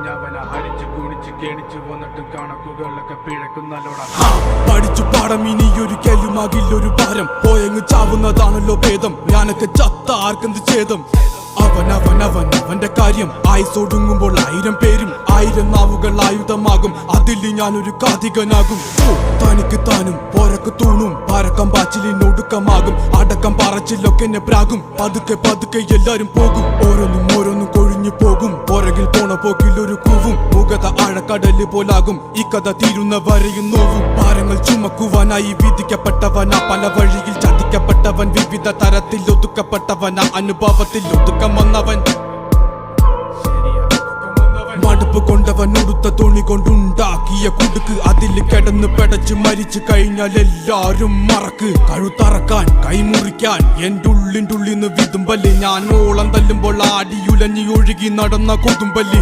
ഹരിച്ചു കുണിച്ച് കേണിച്ചു വന്നിട്ട് കണക്കുകളൊക്കെ പിഴക്കുന്നല്ലോടാ. പഠിച്ചു പാടം ഇനിയൊരിക്കലുമാകില്ലൊരു ഭാരം. പോയങ്ങ് ചാവുന്നതാണല്ലോ ഭേദം. ഞാനൊക്കെ ചത്ത ആർക്കെന്ത് ഛേദം. അവന്റെ കാര്യം ആയുസൊടുങ്ങുമ്പോൾ 1000 പേരും 1000 നാവുകൾ ആയുധമാകും. അതിൽ ഞാനൊരു കാതികനാകും. തനിക്ക് താനും പോരക്ക് തൂണും പരക്കം പാച്ചിലിനൊടുക്കമാകും. അടക്കം പറച്ചിലൊക്കെ എന്നെ പ്രാകും. പതുക്കെ പതുക്കെ എല്ലാരും പോകും. ഓരോന്നും കൊഴിഞ്ഞു പോകും. പുറകിൽ പോണ പോക്കിൽ ഒരു കൂവും. മുഖത ആഴക്കടല് പോലാകും. ഈ കഥ തീരുന്ന വരെയും നോവും. ഭാരങ്ങൾ ചുമക്കുവാനായി വിധിക്കപ്പെട്ടവനാ. പല വഴിയിൽ ചതിക്കപ്പെട്ടവൻ. വിവിധ തരത്തിൽ ഒതുക്കപ്പെട്ടവനാ. അനുഭവത്തിൽ ഒതുക്കം വന്നവൻ. മടുപ്പ് കൊണ്ടവൻ ഉടുത്ത തുണി കൊണ്ടുണ്ടാക്കിയ കുടുക്ക്. അതിൽ കിടന്ന് പെടച്ച് മരിച്ചു കഴിഞ്ഞാൽ എല്ലാരും മറക്ക്. കഴുത്തറക്കാൻ കൈമുറിക്കാൻ എന്റെ ഉള്ളിൻ്റെ വിതുമ്പല്. ഞാൻ ഓളം തല്ലുമ്പോൾ ആടിയുലഞ്ഞി ഒഴുകി നടന്ന കൊതുമ്പല്.